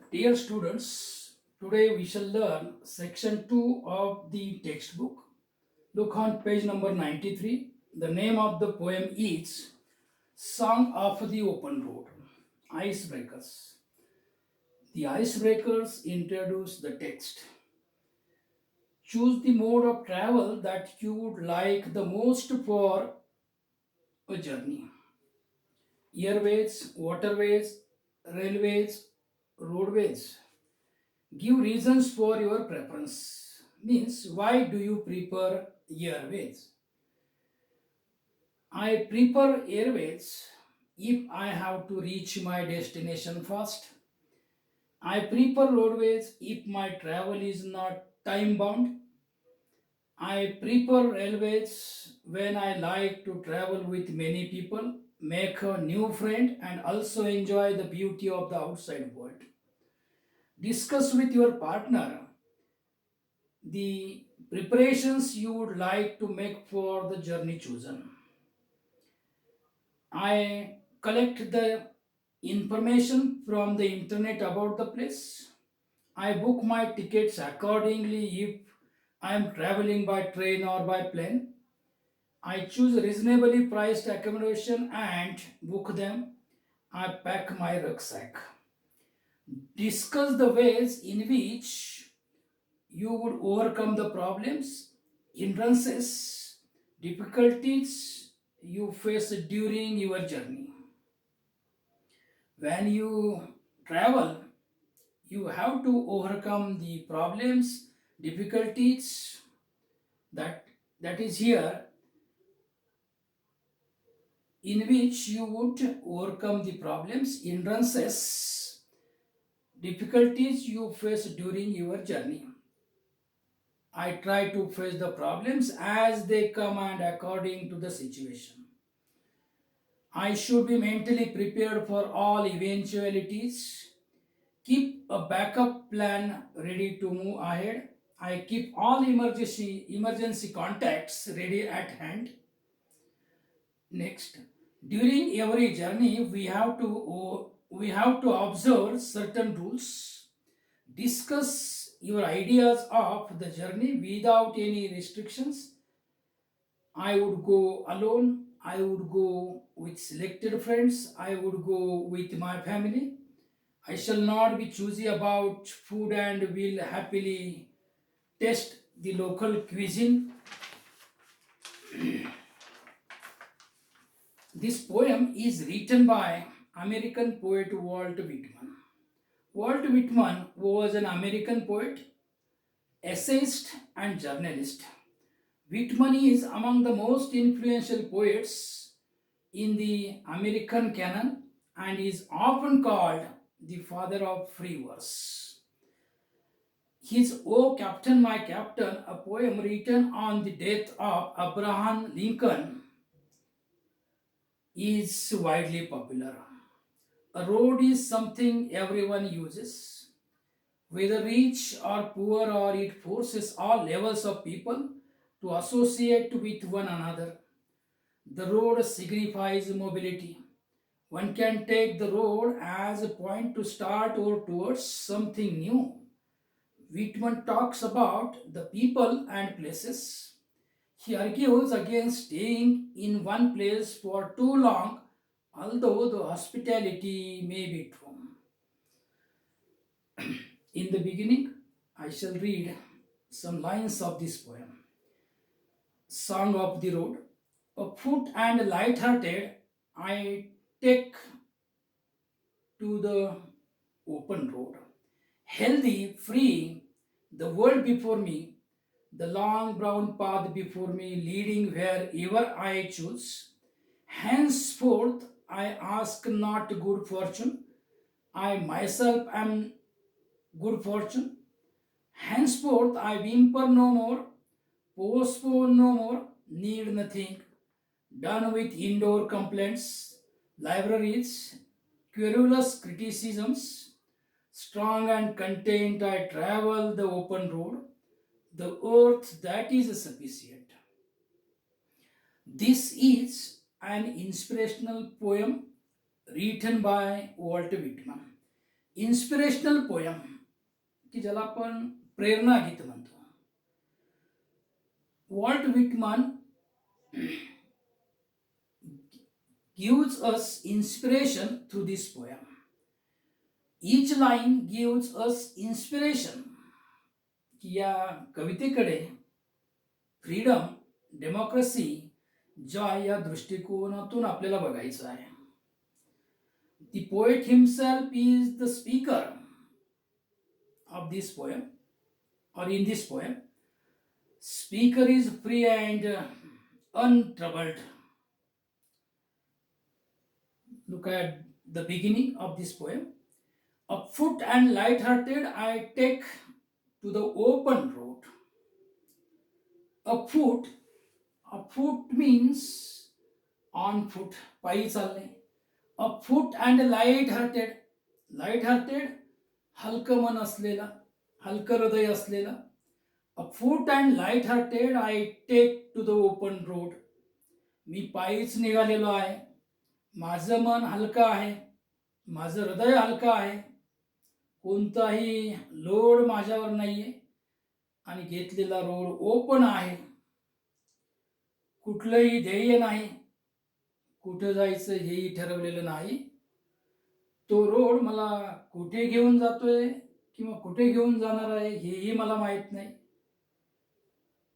Dear students, today we shall learn section 2 of the textbook. Look on page number 93. The name of the poem is Song of the Open Road. Icebreakers. The icebreakers introduce the text. Choose the mode of travel that you would like the most for a journey. Airways, waterways, railways, roadways. Give reasons for your preference. Means, why do you prefer airways? I prefer airways if I have to reach my destination fast. I prefer roadways if my travel is not time bound. I prefer railways when I like to travel with many people, make a new friend, and also enjoy the beauty of the outside world. Discuss with your partner the preparations you would like to make for the journey chosen. I collect the information from the internet about the place. I book my tickets accordingly if I am traveling by train or by plane. I choose reasonably priced accommodation and book them. I pack my rucksack. Discuss the ways in which you would overcome the problems, hindrances, difficulties you face during your journey. When you travel, you have to overcome the problems, difficulties that is here in which you would overcome the problems, hindrances, difficulties you face during your journey. I try to face the problems as they come and according to the situation. I should be mentally prepared for all eventualities. Keep a backup plan ready to move ahead. I keep all emergency contacts ready at hand. Next, during every journey, we have to observe certain rules. Discuss your ideas of the journey without any restrictions. I would go alone. I would go with selected friends. I would go with my family. I shall not be choosy about food and will happily taste the local cuisine. This poem is written by American poet Walt Whitman. Walt Whitman was an American poet, essayist, and journalist. Whitman is among the most influential poets in the American canon and is often called the father of free verse. His O Captain, My Captain, a poem written on the death of Abraham Lincoln, is widely popular. A road is something everyone uses, whether rich or poor, or it forces all levels of people to associate with one another. The road signifies mobility. One can take the road as a point to start or towards something new. Whitman talks about the people and places. He argues against staying in one place for too long, although the hospitality may be true. In the beginning, I shall read some lines of this poem. Song of the Road. Afoot and light-hearted, I take to the open road. Healthy, free, the world before me, the long brown path before me, leading wherever I choose. Henceforth, I ask not good fortune. I myself am good fortune. Henceforth, I whimper no more, postpone no more, need nothing. Done with indoor complaints, libraries, querulous criticisms. Strong and content, I travel the open road, the earth that is sufficient. This is an inspirational poem written by Walt Whitman. Inspirational poem, की ज्याला आपण प्रेरणा गीत म्हणतो. Walt Whitman gives us inspiration through this poem. Each line gives us inspiration. या कवितेकडे freedom, democracy, Joy या दृष्टिकोनातून आपल्याला बघायचं आहे. The poet himself is the speaker of this poem, or in this poem. Speaker is free and untroubled. Look at the beginning of this poem. Afoot and light-hearted, I take to the open road. Afoot, afoot means on foot, पायी चालणे. Afoot and light-hearted, light-hearted, हलकं मन असलेला, हलकं हृदय असलेला. Afoot and light-hearted, I take to the open road. मी पायीच निघालेलो आहे. माझं मन हलकं आहे, माझं हृदय हलकं आहे, कोणताही लोड माझ्यावर नाहीये आणि घेतलेला रोड ओपन आहे. कुठलंही ध्येय नाही, कुठं जायचं हेही ठरवलेलं नाही. तो रोड मला कुठे घेऊन जातोय किंवा कुठे घेऊन जाणार आहे हेही मला माहीत नाही.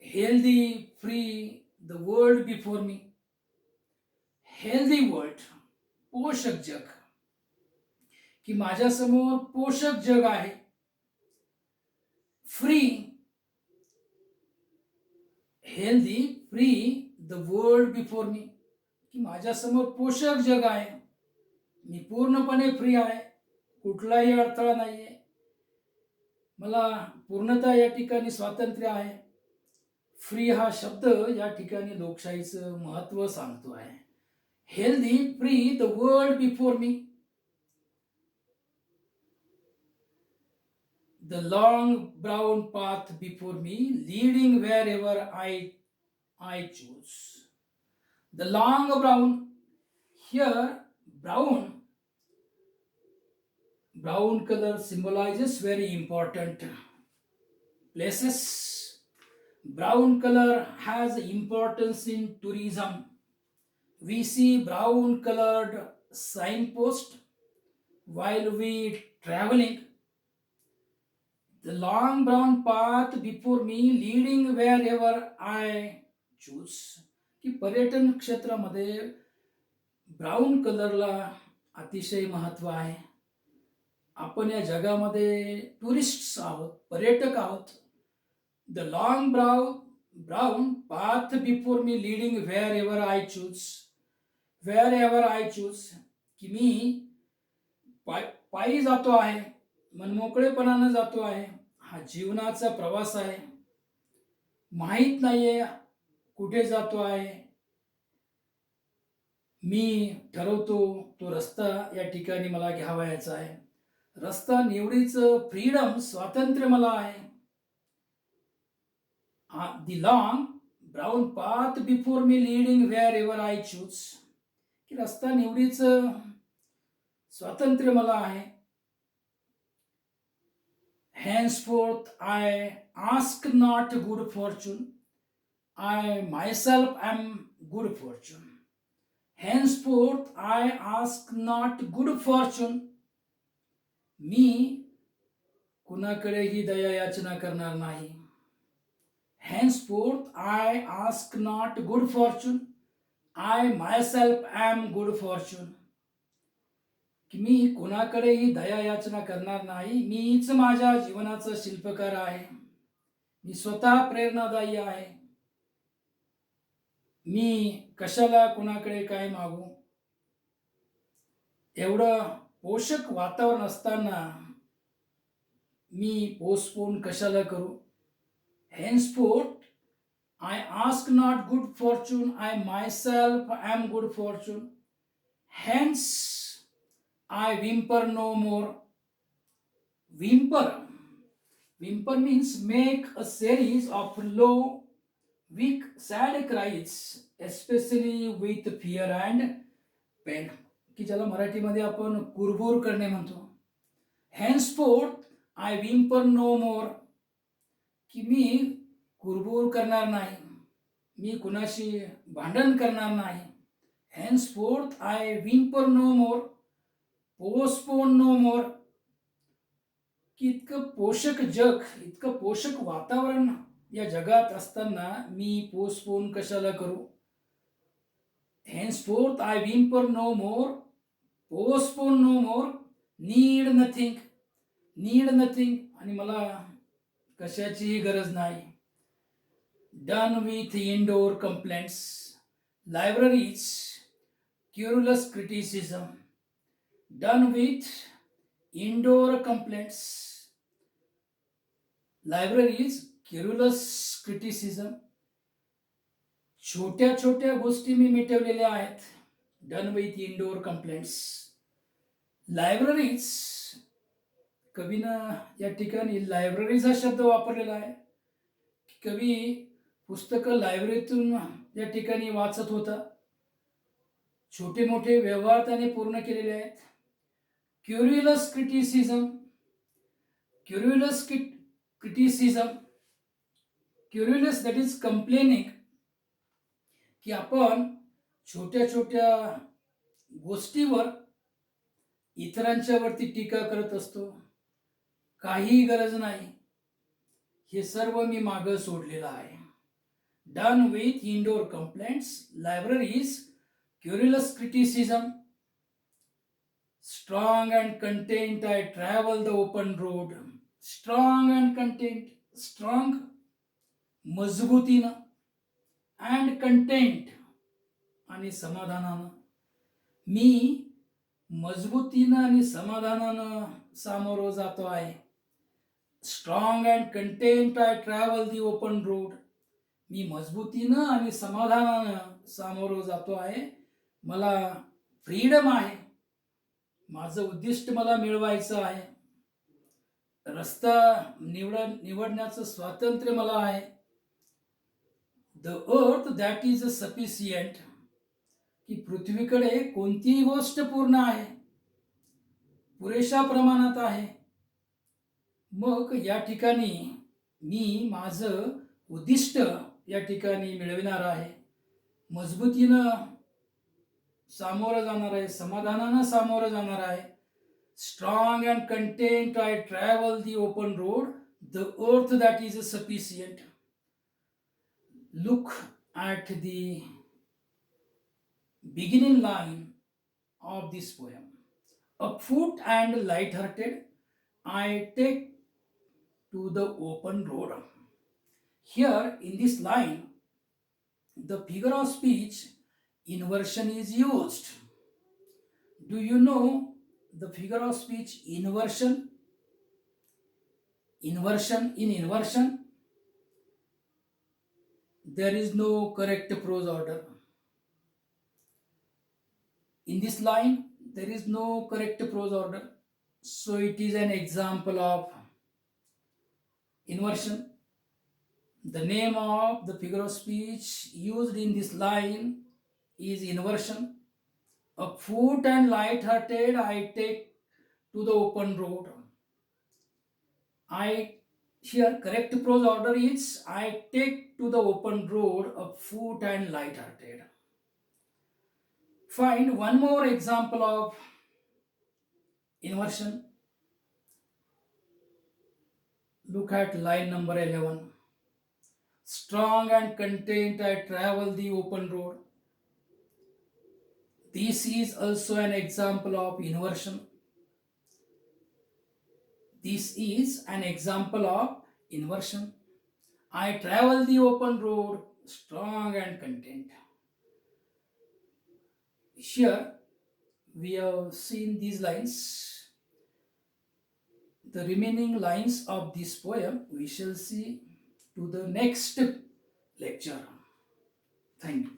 Healthy, free, the world before me. Healthy world, पोषक जग, की माझ्यासमोर पोषक जग आहे. Free, healthy, free, the world before me, की माझ्यासमोर पोषक जग आहे. मी पूर्णपणे फ्री आहे, कुठलाही अडथळा नाहीये. मला पूर्णतः या ठिकाणी स्वातंत्र्य आहे. फ्री हा शब्द या ठिकाणी लोकशाहीचं महत्त्व सांगतो आहे. Healthy, free, the world before me. The long brown path before me, leading wherever I choose. The long brown, here brown color symbolizes very important places. Brown color has importance in tourism. We see brown colored signpost while we traveling. The long brown path before me, leading wherever I choose. की पर्यटन क्षेत्रामध्ये brown कलरला अतिशय महत्त्व आहे. आपण या जगामध्ये tourists आहोत, पर्यटक आहोत. The long brown path before me, leading wherever I choose. Wherever I choose, की मी पायी जातो आहे, मनमोकळेपणानं जातो आहे. हा जीवनाचा प्रवास आहे. माहीत नाहीये कुठे जातो आहे. मी ठरवतो तो रस्ता या ठिकाणी मला घ्यावायचा आहे. रस्ता निवडीचं फ्रीडम, स्वातंत्र्य मला आहे. The long brown path before me, leading wherever I choose, की रस्ता निवडीचं स्वातंत्र्य मला आहे. Henceforth I ask not good fortune, I myself am good fortune. Henceforth I ask not good fortune. मी कुणाकडेही दया याचना करणार नाही. Henceforth I ask not good fortune, I myself am good fortune. की मी कुणाकडेही दया याचना करणार नाही. मीच माझ्या जीवनाचा शिल्पकार आहे. मी स्वतः प्रेरणादायी आहे. मी कशाला कुणाकडे काय मागू. एवढं पोषक वातावरण असताना मी पोस्टपोन कशाला करू. Henceforth I ask not good fortune, I myself am good fortune. Hence I whimper no more. Whimper means make a series of low, weak, sad cries, especially with fear and pain. की ज्याला मराठीमध्ये आपण कुरबुर करणे म्हणतो. Henceforth I whimper no more. की मी कुरबुर करणार नाही, मी कुणाशी भांडण करणार नाही. Henceforth I whimper no more, postpone no more. की इतकं पोषक जग, इतकं पोषक वातावरण या जगात असताना मी पोस्टपोन कशाला करू. Henceforth I whimper no more, postpone no more, need nothing, need nothing, आणि मला कशाचीही गरज नाही. Done with indoor complaints, libraries, querulous criticism. Done with indoor complaints, libraries, querulous criticism. छोट्या छोट्या गोष्टी मी मिटवलेल्या आहेत. Done with indoor complaints. Libraries, कवीनं या ठिकाणी लायब्ररीज हा शब्द वापरलेला आहे. कवी पुस्तकं लायब्ररीतून या ठिकाणी वाचत होता. छोटे मोठे व्यवहार त्याने पूर्ण केलेले आहेत. Querulous criticism, querulous criticism, querulous that is complaining, की आपण छोट्या छोट्या गोष्टीवर इतरांच्यावरती टीका करत असतो. काही गरज नाही, हे सर्व मी मागं सोडलेलं आहे. Done with indoor complaints, libraries, querulous criticism. Strong and content I travel the open road. Strong and content, strong मजबूतीनं, अँड कंटेंट आणि समाधानानं. मी मजबूतीनं आणि समाधानानं सामोरं जातो आहे. Strong and content I travel the open road. मी मजबूतीनं आणि समाधानानं सामोरं जातो आहे. मला फ्रीडम आहे, माझं उद्दिष्ट मला मिळवायचं आहे. रस्ता निवडण्याचं स्वातंत्र्य मला आहे. The earth that is sufficient, की पृथ्वीकडे कोणतीही गोष्ट पूर्ण आहे, पुरेशा प्रमाणात आहे. मग या ठिकाणी मी माझं उद्दिष्ट या ठिकाणी मिळविणार आहे. मजबूतीनं सामोरं जाणार आहे, समाधानानं सामोरं जाणार आहे. Strong and content I travel the open road, the earth that is sufficient. Look at the beginning line of this poem. Afoot and light-hearted, I take to the open road. Here in this line, the figure of speech inversion is used. Do you know the figure of speech inversion? Inversion, in inversion, there is no correct prose order. In this line, there is no correct prose order. So it is an example of inversion. The name of the figure of speech used in this line is inversion. Afoot and light-hearted, I take to the open road. Here correct prose order is I take to the open road afoot and light-hearted. Find one more example of inversion. Look at line number 11. Strong and content I travel the open road. This is also an example of inversion. This is an example of inversion. I travel the open road, strong and content. Here we have seen these lines. The remaining lines of this poem we shall see to the next lecture. Thank you.